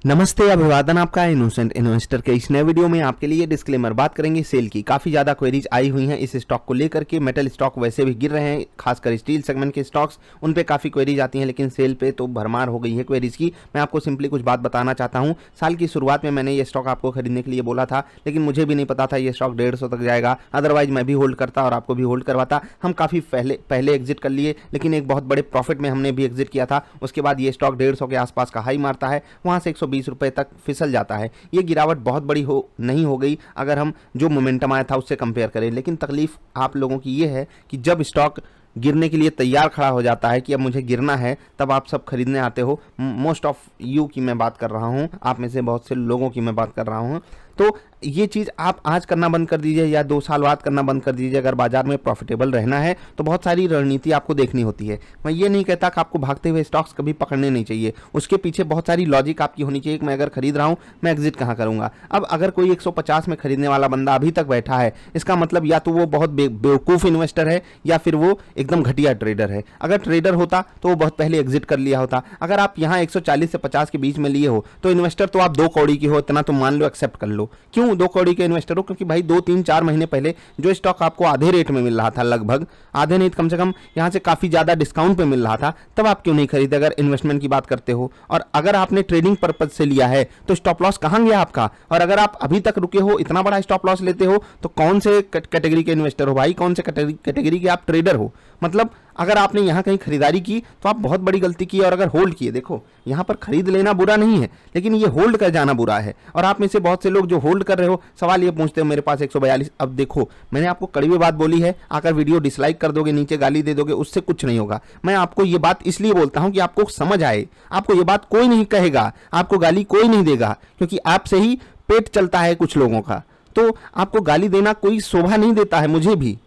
नमस्ते, अभिवादन आपका इनोसेंट इन्वेस्टर के इस नए वीडियो में आपके लिए डिस्क्लेमर बात करेंगे सेल की। काफ़ी ज़्यादा क्वेरीज आई हुई हैं इस स्टॉक को लेकर के। मेटल स्टॉक वैसे भी गिर रहे हैं, खासकर स्टील सेगमेंट के स्टॉक्स, उन पे काफ़ी क्वेरीज आती हैं, लेकिन सेल पे तो भरमार हो गई है क्वेरीज की। मैं आपको सिंपली कुछ बात बताना चाहता हूँ। साल की शुरुआत में मैंने ये स्टॉक आपको खरीदने के लिए बोला था, लेकिन मुझे भी नहीं पता था ये स्टॉक 150 तक जाएगा। अदरवाइज मैं भी होल्ड करता और आपको भी होल्ड करवाता। हम काफ़ी पहले एग्जिट कर लिए, लेकिन एक बहुत बड़े प्रॉफिट में हमने भी एग्जिट किया था। उसके बाद ये स्टॉक 150 के आसपास का हाई मारता है, वहाँ से 120 रुपये तक फिसल जाता है। ये गिरावट बहुत बड़ी नहीं हो गई अगर हम जो मोमेंटम आया था उससे कंपेयर करें, लेकिन तकलीफ आप लोगों की ये है कि जब स्टॉक गिरने के लिए तैयार खड़ा हो जाता है कि अब मुझे गिरना है, तब आप सब खरीदने आते हो। मोस्ट ऑफ यू की मैं बात कर रहा हूँ, आप में से बहुत से लोगों की मैं बात कर रहा हूँ। तो ये चीज़ आप आज करना बंद कर दीजिए या 2 साल बाद करना बंद कर दीजिए। अगर बाजार में प्रॉफिटेबल रहना है तो बहुत सारी रणनीति आपको देखनी होती है। मैं ये नहीं कहता कि आपको भागते हुए स्टॉक्स कभी पकड़ने नहीं चाहिए, उसके पीछे बहुत सारी लॉजिक आपकी होनी चाहिए कि मैं अगर खरीद रहा हूँ, मैं एग्जिट कहाँ करूँगा। अब अगर कोई 150 में खरीदने वाला बंदा अभी तक बैठा है, इसका मतलब या तो वो बहुत बेवकूफ़ इन्वेस्टर है या फिर वो एकदम घटिया ट्रेडर है। अगर ट्रेडर होता तो वो बहुत पहले एग्जिट कर लिया होता। अगर आप यहाँ 140 से 50 के बीच में लिए हो तो इन्वेस्टर तो आप 2 कौड़ी की हो, इतना तो मान लो, एक्सेप्ट कर लो। क्यों 2 कौड़ी के इन्वेस्टर हो? क्योंकि भाई 2-3-4 महीने पहले जो स्टॉक आपको आधे रेट में मिल रहा था, लगभग आधे नहीं, कम से कम यहाँ से काफी ज्यादा डिस्काउंट पे मिल रहा था, तब आप क्यों नहीं खरीदे? अगर इन्वेस्टमेंट की बात करते हो और अगर आपने ट्रेडिंग पर्पज से लिया है तो स्टॉप लॉस कहाँ गया आपका? और अगर आप अभी तक रुके हो, इतना बड़ा स्टॉप लॉस लेते हो, तो कौन से कैटेगरी के इन्वेस्टर हो भाई? कौन से कैटेगरी के आप ट्रेडर हो? मतलब अगर आपने यहाँ कहीं खरीदारी की तो आप बहुत बड़ी गलती की। और अगर होल्ड किए, देखो यहाँ पर खरीद लेना बुरा नहीं है, लेकिन ये होल्ड कर जाना बुरा है। और आप में से बहुत से लोग जो होल्ड कर रहे हो, सवाल ये पूछते हो मेरे पास 142। अब देखो, मैंने आपको कड़वी बात बोली है, आकर वीडियो डिसलाइक कर दोगे, नीचे गाली दे दोगे, उससे कुछ नहीं होगा। मैं आपको ये बात इसलिए बोलता हूँ कि आपको समझ आए। आपको ये बात कोई नहीं कहेगा, आपको गाली कोई नहीं देगा, क्योंकि आपसे ही पेट चलता है कुछ लोगों का। तो आपको गाली देना कोई शोभा नहीं देता है, मुझे भी।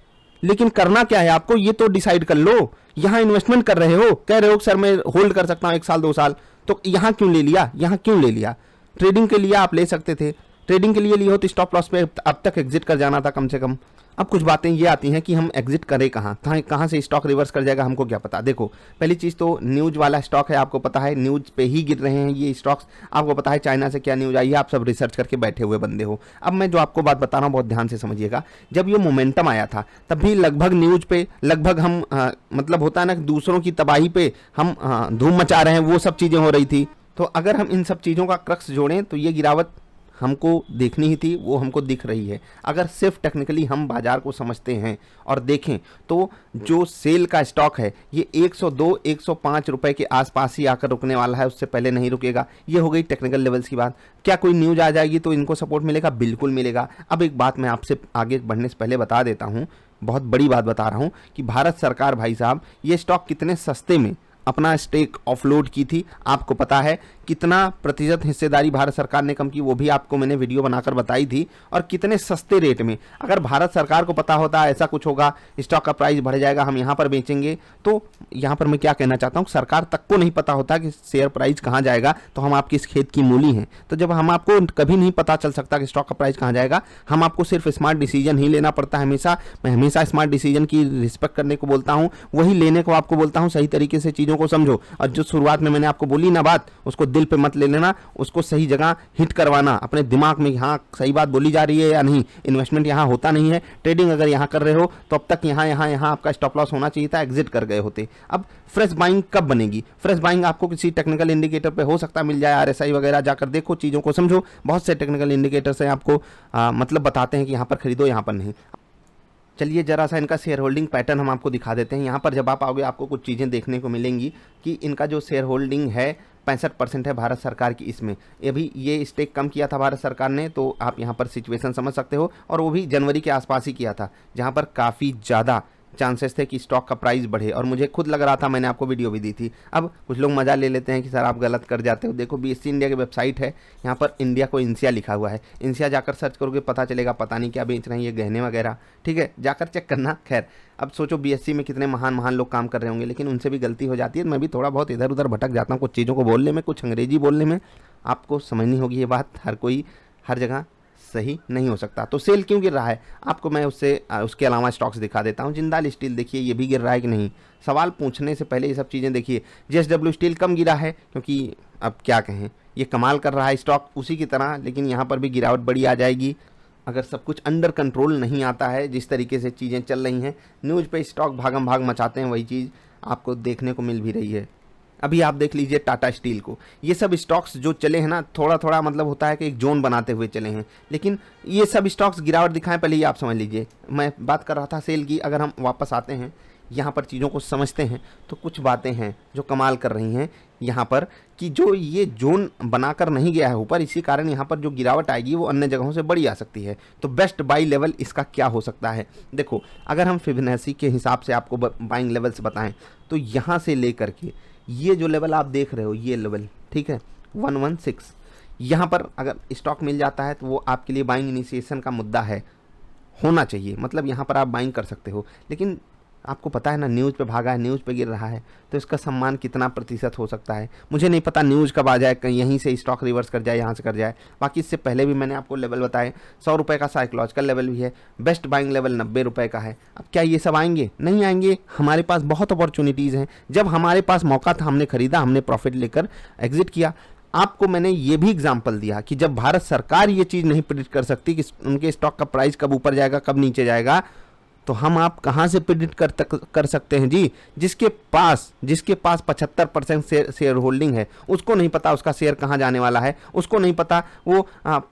लेकिन करना क्या है आपको, ये तो डिसाइड कर लो। यहां इन्वेस्टमेंट कर रहे हो, कह रहे हो सर मैं होल्ड कर सकता हूं 1 साल 2 साल, तो यहां क्यों ले लिया? यहां क्यों ले लिया? ट्रेडिंग के लिए आप ले सकते थे, ट्रेडिंग के लिए लिया हो तो स्टॉप लॉस पे अब तक एग्जिट कर जाना था कम से कम। अब कुछ बातें ये आती हैं कि हम एग्जिट करें कहाँ से स्टॉक रिवर्स कर जाएगा, हमको क्या पता। देखो, पहली चीज़ तो न्यूज वाला स्टॉक है, आपको पता है न्यूज पे ही गिर रहे हैं ये स्टॉक्स। आपको पता है चाइना से क्या न्यूज आई है, आप सब रिसर्च करके बैठे हुए बंदे हो। अब मैं जो आपको बात बता रहा हूँ बहुत ध्यान से समझिएगा। जब ये मोमेंटम आया था तब भी लगभग न्यूज पे लगभग हम मतलब होता है ना, दूसरों की तबाही पे हम धूम मचा रहे हैं, वो सब चीज़ें हो रही थी। तो अगर हम इन सब चीज़ों का क्रक्स जोड़ें तो ये गिरावट हमको देखनी ही थी, वो हमको दिख रही है। अगर सिर्फ टेक्निकली हम बाजार को समझते हैं और देखें तो जो सेल का स्टॉक है ये 102-105 रुपए के आसपास ही आकर रुकने वाला है, उससे पहले नहीं रुकेगा। ये हो गई टेक्निकल लेवल्स की बात। क्या कोई न्यूज आ जाएगी तो इनको सपोर्ट मिलेगा? बिल्कुल मिलेगा। अब एक बात मैं आपसे आगे बढ़ने से पहले बता देता हूँ, बहुत बड़ी बात बता रहा हूँ कि भारत सरकार, भाई साहब, ये स्टॉक कितने सस्ते में अपना स्टेक ऑफलोड की थी। आपको पता है कितना प्रतिशत हिस्सेदारी भारत सरकार ने कम की, वो भी आपको मैंने वीडियो बनाकर बताई थी। और कितने सस्ते रेट में। अगर भारत सरकार को पता होता ऐसा कुछ होगा, स्टॉक का प्राइस बढ़ जाएगा, हम यहाँ पर बेचेंगे, तो यहाँ पर मैं क्या कहना चाहता हूँ, सरकार तक को नहीं पता होता कि शेयर प्राइस कहाँ जाएगा, तो हम आपकी इस खेत की मूली हैं। तो जब हम आपको कभी नहीं पता चल सकता कि स्टॉक का प्राइस कहाँ जाएगा, हम आपको सिर्फ स्मार्ट डिसीजन ही लेना पड़ता है हमेशा। मैं हमेशा स्मार्ट डिसीजन की रिस्पेक्ट करने को बोलता हूँ, वही लेने को आपको बोलता हूँ। सही तरीके से चीज़ों को समझो। और जो शुरुआत में मैंने आपको बोली ना बात, उसको दिल पे मत ले लेना, उसको सही जगह हिट करवाना अपने दिमाग में, हाँ सही बात बोली जा रही है या नहीं। इन्वेस्टमेंट यहाँ होता नहीं है, ट्रेडिंग अगर यहाँ कर रहे हो तो अब तक यहाँ आपका स्टॉप लॉस होना चाहिए था, एग्जिट कर गए होते। अब फ्रेश बाइंग कब बनेगी? फ्रेश बाइंग आपको किसी टेक्निकल इंडिकेटर पे हो सकता है मिल जाए, आरएसआई वगैरह जाकर देखो, चीज़ों को समझो। बहुत से टेक्निकल इंडिकेटर्स हैं आपको मतलब बताते हैं कि यहाँ पर खरीदो, यहाँ पर नहीं। चलिए जरा सा इनका शेयर होल्डिंग पैटर्न हम आपको दिखा देते हैं। यहाँ पर जब आप आओगे आपको कुछ चीज़ें देखने को मिलेंगी कि इनका जो शेयर होल्डिंग है 65% है भारत सरकार की इसमें। अभी ये स्टेक कम किया था भारत सरकार ने, तो आप यहाँ पर सिचुएशन समझ सकते हो। और वो भी जनवरी के आसपास ही किया था, जहाँ पर काफ़ी ज़्यादा चांसेस थे कि स्टॉक का प्राइस बढ़े, और मुझे खुद लग रहा था, मैंने आपको वीडियो भी दी थी। अब कुछ लोग मजा ले लेते हैं कि सर आप गलत कर जाते हो। देखो बीएससी इंडिया की वेबसाइट है, यहाँ पर इंडिया को इंसिया लिखा हुआ है। इंसिया जाकर सर्च करोगे पता चलेगा, पता नहीं क्या बेच रहे हैं ये गहने वगैरह, ठीक है, जाकर चेक करना। खैर, अब सोचो बीएससी में कितने महान महान लोग काम कर रहे होंगे, लेकिन उनसे भी गलती हो जाती है। मैं भी थोड़ा बहुत इधर उधर भटक जाता हूँ कुछ चीज़ों को बोलने में, कुछ अंग्रेजी बोलने में। आपको समझनी होगी ये बात, हर कोई हर जगह सही नहीं हो सकता। तो सेल क्यों गिर रहा है आपको मैं उसके अलावा स्टॉक्स दिखा देता हूं। जिंदाल स्टील देखिए, ये भी गिर रहा है कि नहीं, सवाल पूछने से पहले ये सब चीज़ें देखिए। JSW स्टील कम गिरा है क्योंकि अब क्या कहें, ये कमाल कर रहा है स्टॉक उसी की तरह, लेकिन यहाँ पर भी गिरावट बड़ी आ जाएगी अगर सब कुछ अंडर कंट्रोल नहीं आता है। जिस तरीके से चीज़ें चल रही हैं, न्यूज़ पे स्टॉक भागम भाग मचाते हैं, वही चीज़ आपको देखने को मिल भी रही है। अभी आप देख लीजिए टाटा स्टील को, ये सब स्टॉक्स जो चले हैं ना, थोड़ा थोड़ा मतलब होता है कि एक जोन बनाते हुए चले हैं, लेकिन ये सब स्टॉक्स गिरावट दिखाएं, पहले ये आप समझ लीजिए। मैं बात कर रहा था सेल की, अगर हम वापस आते हैं यहाँ पर चीज़ों को समझते हैं तो कुछ बातें हैं जो कमाल कर रही हैं यहाँ पर, कि जो ये जोन बनाकर नहीं गया है ऊपर, इसी कारण यहाँ पर जो गिरावट आएगी वो अन्य जगहों से बड़ी आ सकती है। तो बेस्ट बाई लेवल इसका क्या हो सकता है? देखो, अगर हम फिबोनाची के हिसाब से आपको बाइंग लेवल्स बताएं तो यहाँ से लेकर के ये जो लेवल आप देख रहे हो, ये लेवल ठीक है 116, यहाँ पर अगर स्टॉक मिल जाता है तो वो आपके लिए बाइंग इनिशिएशन का मुद्दा है, होना चाहिए, मतलब यहाँ पर आप बाइंग कर सकते हो। लेकिन आपको पता है ना, न्यूज़ पे भागा है, न्यूज़ पे गिर रहा है, तो इसका सम्मान कितना प्रतिशत हो सकता है मुझे नहीं पता। न्यूज़ कब आ जाए, कहीं यहीं से स्टॉक रिवर्स कर जाए, यहाँ से कर जाए। बाकी इससे पहले भी मैंने आपको लेवल बताए, 100 रुपये का साइकोलॉजिकल लेवल भी है, बेस्ट बाइंग लेवल 90 रुपये का है। अब क्या ये सब आएंगे? नहीं आएंगे। हमारे पास बहुत अपॉर्चुनिटीज़ हैं, जब हमारे पास मौका था हमने खरीदा, हमने प्रॉफिट लेकर एग्जिट किया। आपको मैंने ये भी एग्जाम्पल दिया कि जब भारत सरकार ये चीज़ नहीं प्रेडिक्ट कर सकती कि उनके स्टॉक का प्राइस कब ऊपर जाएगा कब नीचे जाएगा, तो हम आप कहाँ से प्रेडिक्ट कर सकते हैं जी? जिसके पास 75% शेयर होल्डिंग है, उसको नहीं पता उसका शेयर कहाँ जाने वाला है, उसको नहीं पता वो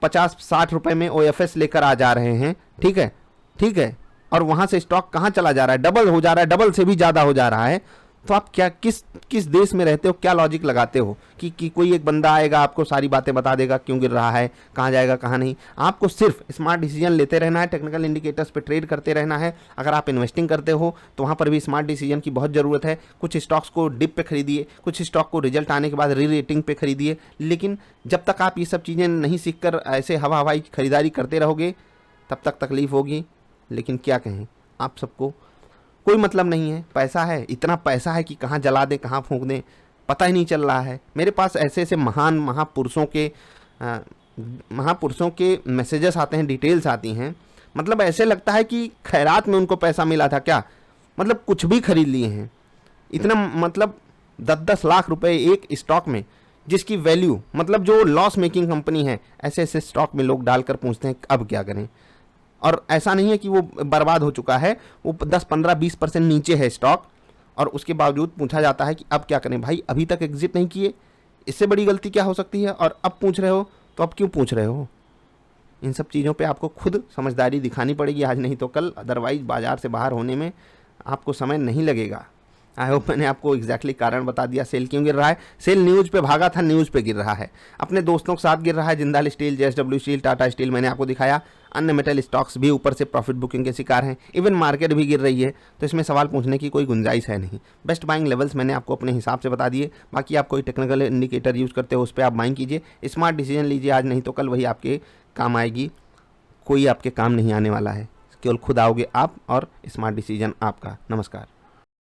50-60 रुपए में OFS लेकर आ जा रहे हैं, ठीक है, और वहाँ से स्टॉक कहाँ चला जा रहा है, डबल हो जा रहा है, डबल से भी ज़्यादा हो जा रहा है। तो आप क्या किस देश में रहते हो, क्या लॉजिक लगाते हो कि कोई एक बंदा आएगा आपको सारी बातें बता देगा क्यों गिर रहा है, कहाँ जाएगा कहाँ नहीं? आपको सिर्फ स्मार्ट डिसीजन लेते रहना है, टेक्निकल इंडिकेटर्स पे ट्रेड करते रहना है। अगर आप इन्वेस्टिंग करते हो तो वहाँ पर भी स्मार्ट डिसीजन की बहुत ज़रूरत है। कुछ स्टॉक्स को डिप पे खरीदिए, कुछ स्टॉक को रिजल्ट आने के बाद री रेटिंग पे खरीदिए, लेकिन जब तक आप ये सब चीज़ें नहीं सीख कर ऐसे हवाई खरीदारी करते रहोगे तब तक तकलीफ होगी। लेकिन क्या कहें, आप सबको कोई मतलब नहीं है, पैसा है, इतना पैसा है कि कहाँ जला दें कहाँ फूंक दें पता ही नहीं चल रहा है। मेरे पास ऐसे ऐसे महान महापुरुषों के मैसेजेस आते हैं, डिटेल्स आती हैं, मतलब ऐसे लगता है कि खैरात में उनको पैसा मिला था क्या, मतलब कुछ भी खरीद लिए हैं। इतना मतलब 10-10 लाख रुपए एक स्टॉक में, जिसकी वैल्यू मतलब जो लॉस मेकिंग कंपनी है, ऐसे ऐसे स्टॉक में लोग डालकर पूछते हैं अब क्या करें। और ऐसा नहीं है कि वो बर्बाद हो चुका है, वो 10-15-20% नीचे है स्टॉक, और उसके बावजूद पूछा जाता है कि अब क्या करें। भाई अभी तक एग्जिट नहीं किए, इससे बड़ी गलती क्या हो सकती है? और अब पूछ रहे हो, तो अब क्यों पूछ रहे हो? इन सब चीज़ों पे आपको खुद समझदारी दिखानी पड़ेगी, आज नहीं तो कल, अदरवाइज बाजार से बाहर होने में आपको समय नहीं लगेगा। आई होप मैंने आपको एग्जैक्टली कारण बता दिया सेल क्यों गिर रहा है। सेल न्यूज़ पे भागा था, न्यूज़ पे गिर रहा है, अपने दोस्तों के साथ गिर रहा है। Jindal steel, JSW steel, Tata steel मैंने आपको दिखाया, अन्य मेटल स्टॉक्स भी ऊपर से प्रॉफिट बुकिंग के शिकार हैं, इवन मार्केट भी गिर रही है, तो इसमें सवाल पूछने की कोई गुंजाइश है नहीं। बेस्ट बाइंग लेवल्स मैंने आपको अपने हिसाब से बता दिए, बाकी आप कोई टेक्निकल इंडिकेटर यूज़ करते हो उस पर आप बाइंग कीजिए, स्मार्ट डिसीजन लीजिए, आज नहीं तो कल वही आपके काम आएगी, कोई आपके काम नहीं आने वाला है, केवल खुद आओगे आप और स्मार्ट डिसीजन आपका। नमस्कार।